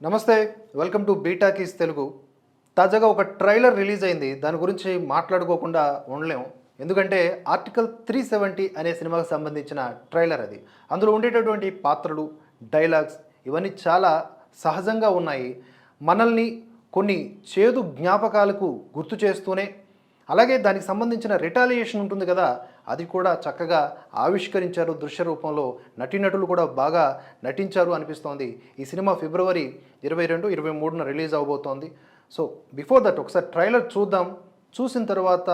నమస్తే, welcome to బీటాకీస్ Telugu. తాజాగా ఒక ట్రైలర్ రిలీజ్ అయింది. దాని గురించి మాట్లాడుకోకుండా ఉండలేము. ఎందుకంటే ఆర్టికల్ 370 అనే సినిమాకు సంబంధించిన ట్రైలర్ అది. అందులో ఉండేటటువంటి పాత్రలు, డైలాగ్స్ ఇవన్నీ చాలా సహజంగా ఉన్నాయి. మనల్ని కొన్ని చేదు జ్ఞాపకాలకు గుర్తు చేస్తూనే, అలాగే దానికి సంబంధించిన రిటాలియేషన్ ఉంటుంది కదా, అది కూడా చక్కగా ఆవిష్కరించారు. దృశ్య రూపంలో నటీనటులు కూడా బాగా నటించారు అనిపిస్తోంది. ఈ సినిమా ఫిబ్రవరి 22, 23న రిలీజ్ అవబోతోంది. సో బిఫోర్ దట్ ఒకసారి ట్రైలర్ చూద్దాం. చూసిన తర్వాత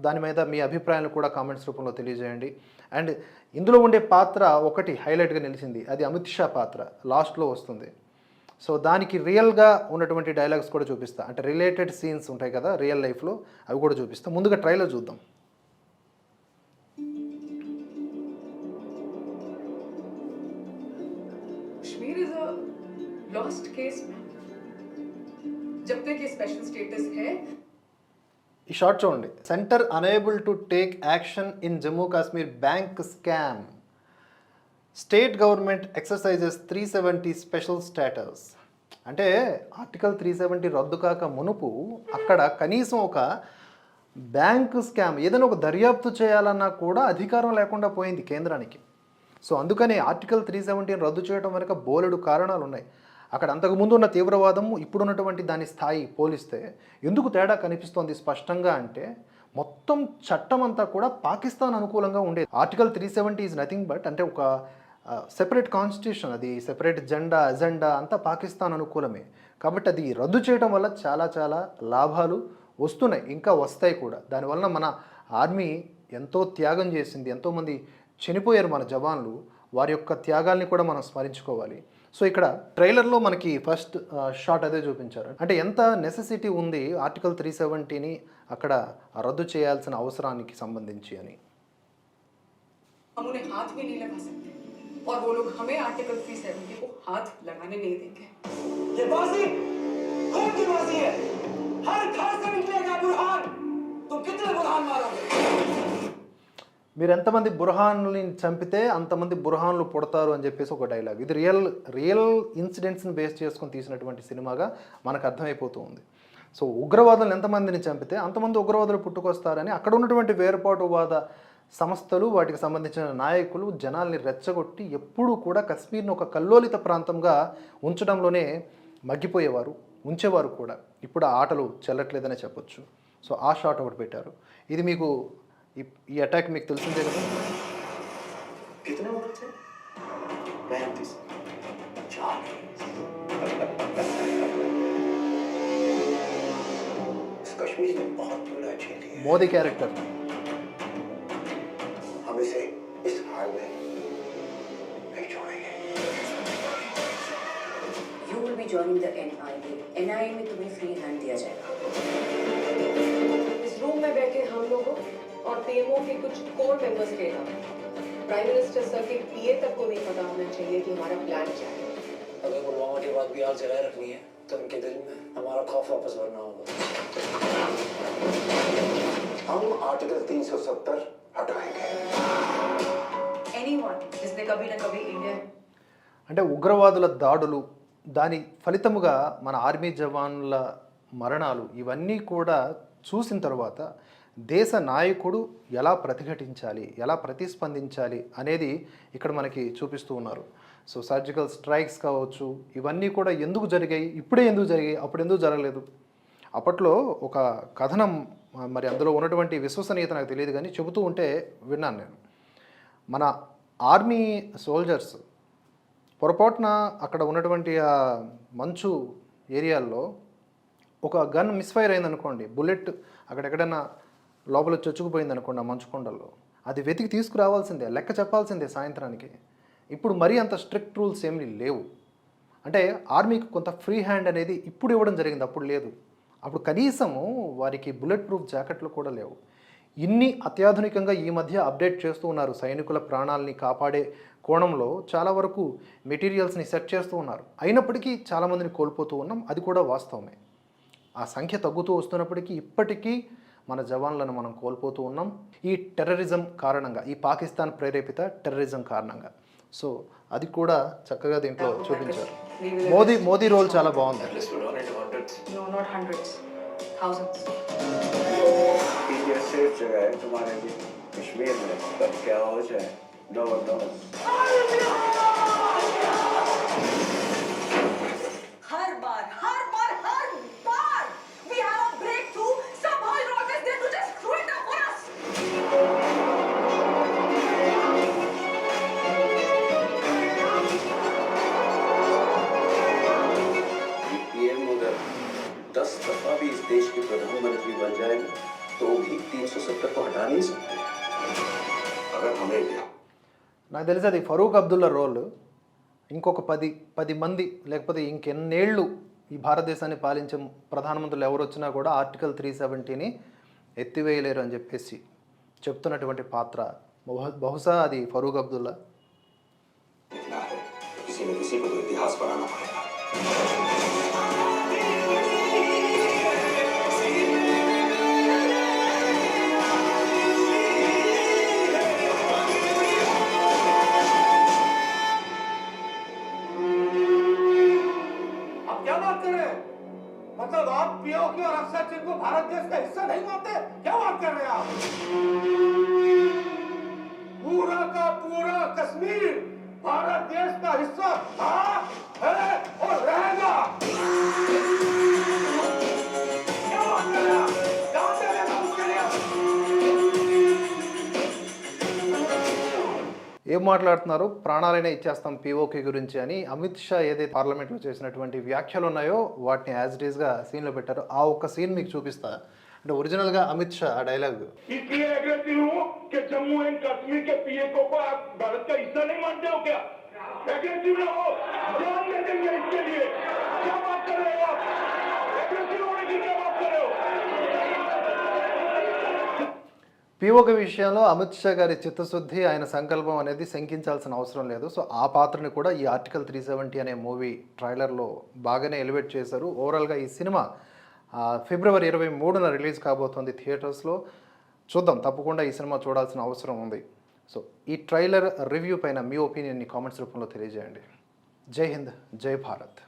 దాని మీద మీ అభిప్రాయాలు కూడా కామెంట్స్ రూపంలో తెలియజేయండి. అండ్ ఇందులో ఉండే పాత్ర ఒకటి హైలైట్గా నిలిచింది, అది అమిత్ షా పాత్ర లాస్ట్లో వస్తుంది. సో దానికి రియల్గా ఉన్నటువంటి డైలాగ్స్ కూడా చూపిస్తా, అంటే రిలేటెడ్ సీన్స్ ఉంటాయి కదా రియల్ లైఫ్లో, అవి కూడా చూపిస్తా. ముందుగా ట్రైలర్ చూద్దాం. Kashmir is a lost case, man. जब तक ये स्पेशल स्टेटस है. ఈ షార్ట్ చూడండి. Centre unable to take action in Jammu Kashmir bank scam. State government exercises 370 special status. అంటే ఆర్టికల్ 370 రద్దు కాక మునుపు అక్కడ కనీసం ఒక బ్యాంక్ స్కామ్ ఏదైనా ఒక దర్యాప్తు చేయాలన్నా కూడా అధికారం లేకుండా పోయింది కేంద్రానికి. సో అందుకని ఆర్టికల్ 370 రద్దు చేయడం వెనుక బోలెడు కారణాలు ఉన్నాయి. అక్కడ అంతకుముందు ఉన్న తీవ్రవాదము ఇప్పుడున్నటువంటి దాని స్థాయి పోలిస్తే ఎందుకు తేడా కనిపిస్తోంది స్పష్టంగా అంటే, మొత్తం చట్టం అంతా కూడా పాకిస్తాన్ అనుకూలంగా ఉండేది. ఆర్టికల్ 370 ఈజ్ నథింగ్ బట్ అంటే ఒక సెపరేట్ కాన్స్టిట్యూషన్, అది సెపరేట్ ఎజెండా అంతా పాకిస్తాన్ అనుకూలమే. కాబట్టి అది రద్దు చేయడం వల్ల చాలా చాలా లాభాలు వస్తున్నాయి, ఇంకా వస్తాయి కూడా. దానివల్ల మన ఆర్మీ ఎంతో త్యాగం చేసింది, ఎంతోమంది చనిపోయారు మన జవాన్లు. వారి యొక్క త్యాగాల్ని కూడా మనం స్మరించుకోవాలి. సో ఇక్కడ ట్రైలర్లో మనకి ఫస్ట్ షాట్ అదే చూపించారు. అంటే ఎంత నెసెసిటీ ఉంది ఆర్టికల్ 370ని అక్కడ రద్దు చేయాల్సిన అవసరానికి సంబంధించి అని. हम उन्हें हाथ भी नहीं लगा सकते और वो लोग हमें आर्टिकल 370 को हाथ लगाने नहीं देंगे. ये बाजी कौन की बाजी है? हर घर से निकलेगा बुरहान. तुम कितने बुरहान मारोगे? మీరు ఎంతమంది బుర్హాన్లని చంపితే అంతమంది బుర్హాన్లు పుడతారు అని చెప్పేసి ఒక డైలాగ్. ఇది రియల్ ఇన్సిడెంట్స్ని బేస్ చేసుకొని తీసినటువంటి సినిమాగా మనకు అర్థమైపోతూ ఉంది. సో ఉగ్రవాదులను ఎంతమందిని చంపితే అంతమంది ఉగ్రవాదులు పుట్టుకొస్తారని అక్కడ ఉన్నటువంటి వేర్పాటువాద సంస్థలు, వాటికి సంబంధించిన నాయకులు జనాల్ని రెచ్చగొట్టి ఎప్పుడూ కూడా కశ్మీర్ని ఒక కల్లోలిత ప్రాంతంగా ఉంచడంలోనే మగ్గిపోయేవారు, ఉంచేవారు కూడా. ఇప్పుడు ఆ ఆటలు చెల్లట్లేదనే చెప్పొచ్చు. సో ఆ షాట్ ఒకటి పెట్టారు. ఇది మీకు ఈ అటాక్ మీకు తెలిసిందే కదా. कितने वोट थे? 35. इस कश्मीर में बहुत बड़ा झेली है. మోదీ క్యారెక్టర్. हम इसे इस हाल में नहीं छोड़ेंगे. You will be joining the NIA. NIA में तुम्हें फ्री हैंड दिया जाएगा. इस रूम में बैठे हम लोगों और पीएमओ के कुछ कोर मेंबर्स के अलावा प्राइम मिनिस्टर सर के पीए तक को नहीं पता होना चाहिए कि हमारा प्लान क्या है. अगर पुलवामा के बाद भी आग जलाए रखनी है तो उनके दिल में हमारा खौफ वापस भरना होगा. हम आर्टिकल 370 हटाएंगे. Anyone जिसने कभी न कभी इंडिया అంటే ఉగ్రవాదుల దాడులు, దాని ఫలితముగా మన ఆర్మీ జవాన్ల మరణాలు, ఇవన్నీ కూడా చూసిన తర్వాత దేశ నాయకుడు ఎలా ప్రతిఘటించాలి, ఎలా ప్రతిస్పందించాలి అనేది ఇక్కడ మనకి చూపిస్తూ ఉన్నారు. సో సర్జికల్ స్ట్రైక్స్ కావచ్చు, ఇవన్నీ కూడా ఎందుకు జరిగాయి, ఇప్పుడే ఎందుకు జరిగాయి, అప్పుడు ఎందుకు జరగలేదు. అప్పట్లో ఒక కథనం, మరి అందులో ఉన్నటువంటి విశ్వసనీయత నాకు తెలియదు కానీ చెబుతూ ఉంటే విన్నాను నేను. మన ఆర్మీ సోల్జర్స్ పొరపాటున అక్కడ ఉన్నటువంటి ఆ మంచు ఏరియాల్లో ఒక గన్ మిస్ఫైర్ అయిందనుకోండి, బుల్లెట్ అక్కడెక్కడైనా లోపల చొచ్చుకుపోయింది అనుకోండి ఆ మంచు కొండల్లో, అది వెతికి తీసుకురావాల్సిందే, లెక్క చెప్పాల్సిందే సాయంత్రానికి. ఇప్పుడు మరీ అంత స్ట్రిక్ట్ రూల్స్ ఏమీ లేవు. అంటే ఆర్మీకి కొంత ఫ్రీ హ్యాండ్ అనేది ఇప్పుడు ఇవ్వడం జరిగింది, అప్పుడు లేదు. అప్పుడు కనీసము వారికి బుల్లెట్ ప్రూఫ్ జాకెట్లు కూడా లేవు. ఇన్ని అత్యాధునికంగా ఈ మధ్య అప్డేట్ చేస్తూ ఉన్నారు. సైనికుల ప్రాణాలని కాపాడే కోణంలో చాలా వరకు మెటీరియల్స్ని సెట్ చేస్తూ ఉన్నారు. అయినప్పటికీ చాలామందిని కోల్పోతూ ఉన్నాం, అది కూడా వాస్తవమే. ఆ సంఖ్య తగ్గుతూ వస్తున్నప్పటికీ ఇప్పటికీ మన జవాన్లను మనం కోల్పోతూ ఉన్నాం, ఈ టెర్రరిజం కారణంగా, ఈ పాకిస్తాన్ ప్రేరేపిత టెర్రరిజం కారణంగా. సో అది కూడా చక్కగా దీంట్లో చూపించారు. We will మోదీ రోల్ చాలా బాగుంది. At least we're on into hundreds. No, not hundreds. Thousands. India safe जगह है तुम्हारे लिए कश्मीर में कब क्या हो जाए नो वन नोस हर बार we have a breakthrough. Somehow you're always there to just screw it up for us. PM अगर 10 दफा भी इस देश के प्रधानमंत्री बन जाएंगे तो भी 370 को हटा नहीं सकते अगर हमें क्या నాకు తెలిసి అది ఫరూక్ అబ్దుల్లా రోల్ ఇంకొక 10 మంది లేకపోతే ఇంకెన్నేళ్ళు ఈ భారతదేశాన్ని పాలించే ప్రధానమంత్రులు ఎవరు వచ్చినా కూడా ఆర్టికల్ 370ని ఎత్తివేయలేరు అని చెప్పేసి చెప్తున్నటువంటి పాత్ర బహుశా అది ఫరూక్ అబ్దుల్లా. लिखना है किसी न किसी को तो इतिहास बनाना पड़ेगा आप क्या बात कर रहे हैं मतलब आप पीओके और अक्षय सिंह को भारत देश का हिस्सा नहीं मानते क्या बात कर रहे हैं आप पूरा का पूरा कश्मीर भारत देश का हिस्सा था है और रहेगा क्या बात कर रहे हैं आप कहां से लेगा उसके लिए ఏం మాట్లాడుతున్నారు, ప్రాణాలైనా ఇచ్చేస్తాం పీఓకే గురించి అని అమిత్ షా ఏదైతే పార్లమెంట్లో చేసినటువంటి వ్యాఖ్యలు ఉన్నాయో వాటిని యాజ్ ఇట్ ఈస్గా సీన్లో పెట్టారు. ఆ ఒక్క సీన్ మీకు చూపిస్తా. అంటే ఒరిజినల్గా అమిత్ షా ఆ డైలాగ్ इसलिए एग्रेसिव हूँ कि जम्मू एंड कश्मीर के पीएको को आप भारत का हिस्सा नहीं मानते हो क्या एग्रेसिव ना हो जान दे देंगे इसके लिए क्या बात कर रहे हो आप एग्रेसिव होने की क्या बात कर रहे हो పీఓకే విషయంలో అమిత్ షా గారి చిత్తశుద్ధి, ఆయన సంకల్పం అనేది శంకించాల్సిన అవసరం లేదు. సో ఆ పాత్రని కూడా ఈ ఆర్టికల్ 370 అనే మూవీ ట్రైలర్లో బాగానే ఎలివేట్ చేశారు. ఓవరాల్గా ఈ సినిమా ఫిబ్రవరి 23న రిలీజ్ కాబోతోంది థియేటర్స్లో. చూద్దాం, తప్పకుండా ఈ సినిమా చూడాల్సిన అవసరం ఉంది. సో ఈ ట్రైలర్ రివ్యూ పైన మీ ఒపీనియన్ని కామెంట్స్ రూపంలో తెలియజేయండి. జై హింద్, జై భారత్.